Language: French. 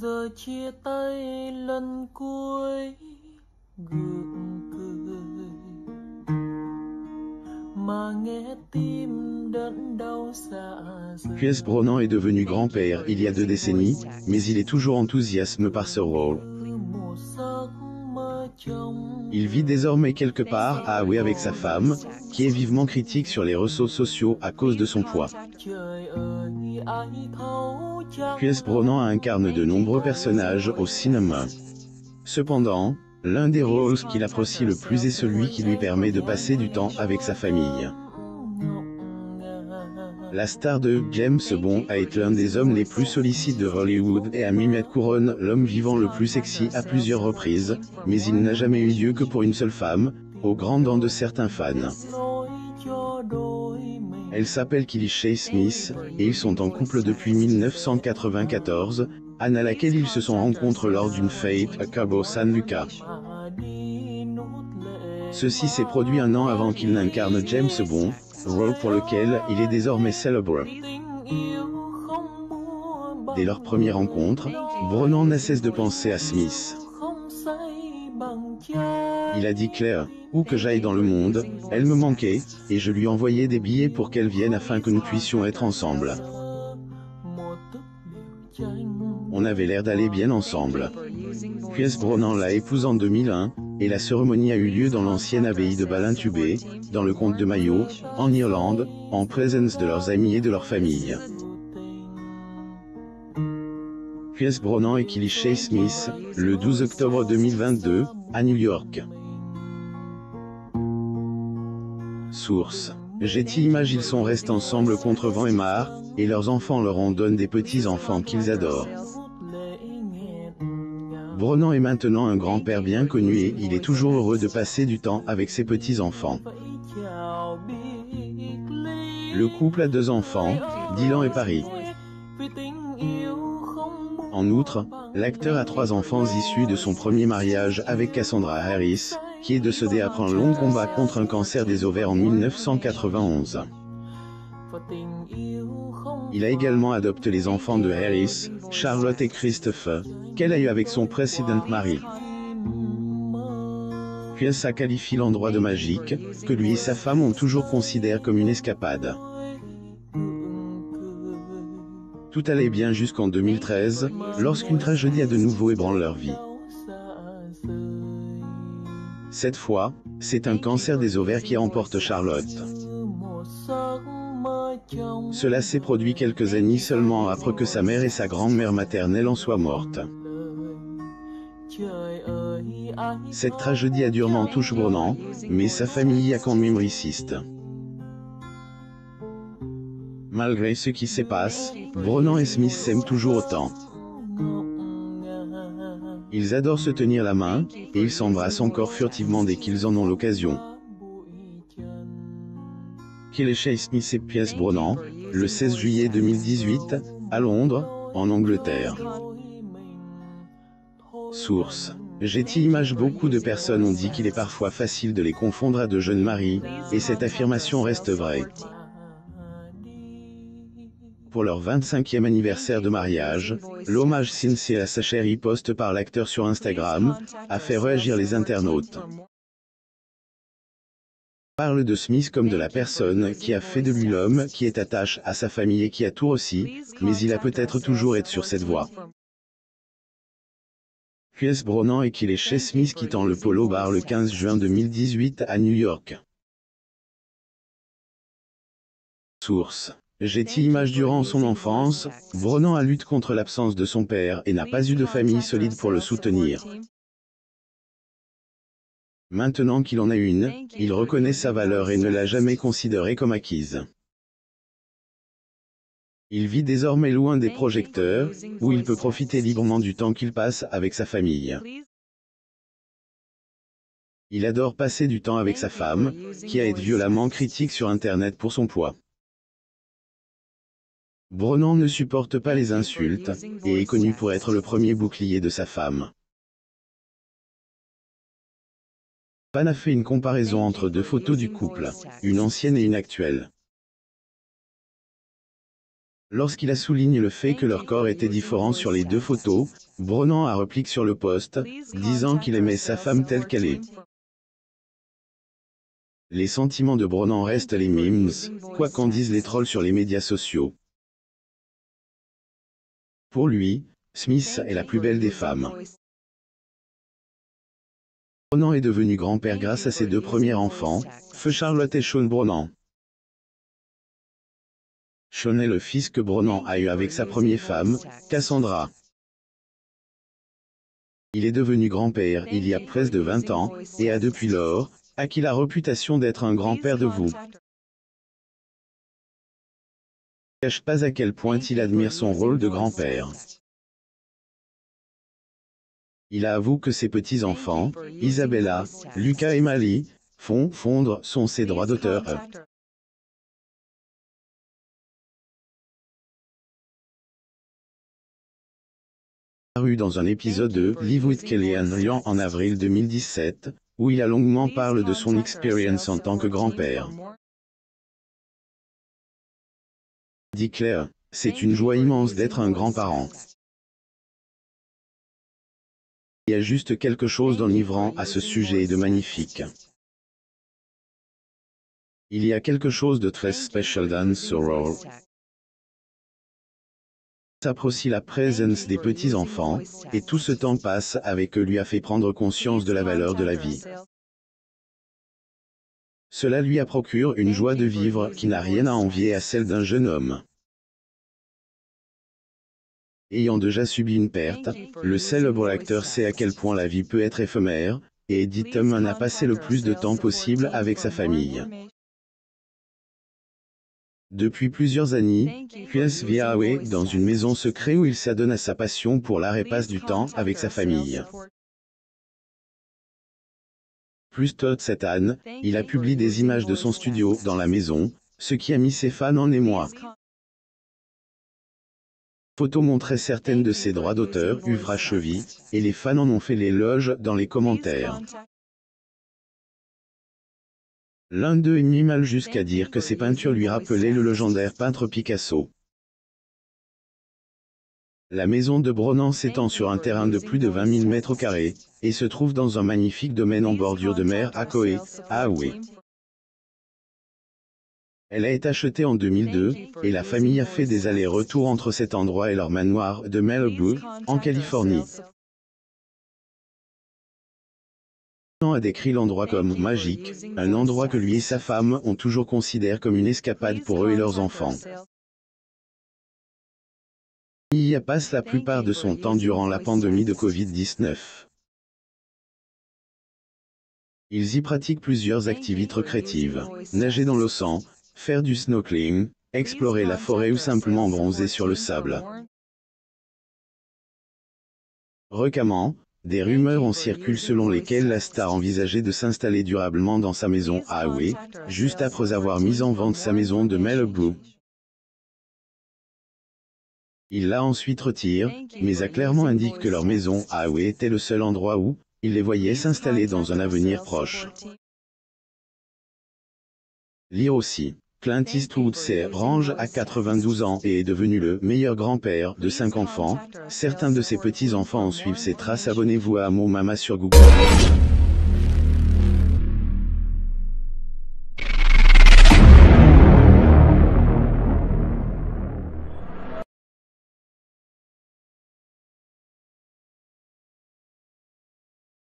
Giờ chia tay lần cuối gượng cười mà nghe tim đớn đau dạ dày. Pierce Brosnan est devenu grand-père il y a 2 décennies, mais il est toujours enthousiasmé par ce rôle. Một giấc mơ trong Il vit désormais quelque part à Hawaï avec sa femme, qui est vivement critique sur les réseaux sociaux à cause de son poids. trời ơi ai thấu chắc. Pierce Brosnan incarne de nombreux personnages au cinéma. Cependant, l'un des rôles qu'il apprécie le plus est celui qui lui permet de passer du temps avec sa famille. La star de James Bond a été l'un des hommes les plus sollicités de Hollywood et a mis la couronne l'homme vivant le plus sexy à plusieurs reprises, mais il n'a jamais eu lieu que pour une seule femme, au grand dam de certains fans. Elle s'appelle Kelly Shea Smith, et ils sont en couple depuis 1994, année à laquelle ils se sont rencontrés lors d'une fête à Cabo San Lucas. Ceci s'est produit un an avant qu'il n'incarne James Bond, rôle pour lequel il est désormais célèbre. Dès leur première rencontre, Brosnan n'a cesse de penser à Smith. Il a dit Claire, où que j'aille dans le monde, elle me manquait, et je lui envoyais des billets pour qu'elle vienne afin que nous puissions être ensemble. On avait l'air d'aller bien ensemble. Pierce Brosnan l'a épousée en 2001, et la cérémonie a eu lieu dans l'ancienne abbaye de Ballintubé, dans le comté de Mayo, en Irlande, en présence de leurs amis et de leur famille. Pierce Brosnan et Kelly Shea Smith, le 12 octobre 2022, à New York. Source. Getty Images. Ils sont restés ensemble contre vent et marre, et leurs enfants leur en donnent des petits-enfants qu'ils adorent. Brosnan est maintenant un grand-père bien connu et il est toujours heureux de passer du temps avec ses petits-enfants. Le couple a 2 enfants, Dylan et Paris. En outre, l'acteur a 3 enfants issus de son premier mariage avec Cassandra Harris, qui est décédée après un long combat contre un cancer des ovaires en 1991. Il a également adopté les enfants de Harris, Charlotte et Christopher, qu'elle a eu avec son précédent mari. Pierce a qualifié l'endroit de magique, que lui et sa femme ont toujours considéré comme une escapade. Tout allait bien jusqu'en 2013, lorsqu'une tragédie a de nouveau ébranlé leur vie. Cette fois, c'est un cancer des ovaires qui emporte Charlotte. Cela s'est produit quelques années seulement après que sa mère et sa grand-mère maternelle en soient mortes. Cette tragédie a durement touché Brosnan, mais sa famille a quand même résisté. Malgré ce qui se passe, Brosnan et Smith s'aiment toujours autant. Ils adorent se tenir la main, et ils s'embrassent encore furtivement dès qu'ils en ont l'occasion. Kelly Shea Smith et Pierce Brosnan, le 16 juillet 2018, à Londres, en Angleterre. Source. Getty Images. Beaucoup de personnes ont dit qu'il est parfois facile de les confondre à de jeunes maris, et cette affirmation reste vraie. Pour leur 25e anniversaire de mariage, l'hommage sincère à sa chérie poste par l'acteur sur Instagram a fait réagir les internautes. Parle de Smith comme de la personne qui a fait de lui l'homme qui est attaché à sa famille et qui a tout aussi, mais il a peut-être toujours été sur cette voie. Pierce Brosnan et Kelly Shea Smith quittant le Polo Bar le 15 juin 2018 à New York. Source. Getty Images. Durant son enfance, Brosnan a lutté contre l'absence de son père et n'a pas eu de famille solide pour le soutenir. Maintenant qu'il en a une, il reconnaît sa valeur et ne l'a jamais considérée comme acquise. Il vit désormais loin des projecteurs, où il peut profiter librement du temps qu'il passe avec sa famille. Il adore passer du temps avec sa femme, qui a été violemment critique sur Internet pour son poids. Brosnan ne supporte pas les insultes, et est connu pour être le premier bouclier de sa femme. Pan a fait une comparaison entre 2 photos du couple, une ancienne et une actuelle. Lorsqu'il a souligné le fait que leur corps était différent sur les deux photos, Bronnan a repliqué sur le post, disant qu'il aimait sa femme telle qu'elle est. Les sentiments de Bronnan restent les memes, quoi qu'en disent les trolls sur les médias sociaux. Pour lui, Smith est la plus belle des femmes. Bronnan est devenu grand-père grâce à ses deux premiers enfants, Feu Charlotte et Sean Bronnan. Sean est le fils que Bronnan a eu avec sa première femme, Cassandra. Il est devenu grand-père il y a presque 20 ans, et a depuis lors, acquis la réputation d'être un grand-père de vous. Il ne cache pas à quel point il admire son rôle de grand-père. Il avoue que ses petits-enfants, Isabella, Lucas et Mali, font fondre ses droits d'auteur. Paru dans un épisode de Live with Kellyanne Ryan en avril 2017, où il a longuement parlé de son expérience en tant que grand-père. Dit Claire, c'est une joie immense d'être un grand-parent. Il y a juste quelque chose d'enivrant à ce sujet et de magnifique. Il y a quelque chose de très spécial dans ce rôle. S'apprécie la présence des petits-enfants, et tout ce temps passe avec eux lui a fait prendre conscience de la valeur de la vie. Cela lui a procuré une joie de vivre qui n'a rien à envier à celle d'un jeune homme. Ayant déjà subi une perte, le célèbre acteur sait à quel point la vie peut être éphémère, et Eddie Tubman a passé le plus de temps possible avec sa famille. Depuis plusieurs années, Chris vit à Hawaï dans une maison secrète où il s'adonne à sa passion pour l'art et passe du temps avec sa famille. Plus tôt cette année, il a publié des images de son studio dans la maison, ce qui a mis ses fans en émoi. Photos montraient certaines de ses droits d'auteur, œuvres chevilles, et les fans en ont fait l'éloge dans les commentaires. L'un d'eux est mis mal jusqu'à dire que ses peintures lui rappelaient le légendaire peintre Picasso. La maison de Bronnan s'étend sur un terrain de plus de 20 000 m², et se trouve dans un magnifique domaine en bordure de mer à Kauai, à Hawaï. Elle a été achetée en 2002, et la famille a fait des allers-retours entre cet endroit et leur manoir de Malibu, en Californie. On a décrit l'endroit comme « magique », un endroit que lui et sa femme ont toujours considéré comme une escapade pour eux et leurs enfants. Il y passe la plupart de son temps durant la pandémie de Covid-19. Ils y pratiquent plusieurs activités récréatives, nager dans l'océan, faire du snorkeling, explorer la forêt ou simplement bronzer sur le sable. Récemment, des rumeurs en circulent selon lesquelles la star envisageait de s'installer durablement dans sa maison à Hawaï, juste après avoir mis en vente sa maison de Malibu. Il l'a ensuite retirée, mais a clairement indiqué que leur maison à Hawaï était le seul endroit où il les voyait s'installer dans un avenir proche. Lire aussi. Clint Eastwood s'est range à 92 ans et est devenu le meilleur grand-père de 5 enfants. Certains de ses petits-enfants en suivent ses traces. Abonnez-vous à Mon Mama sur Google.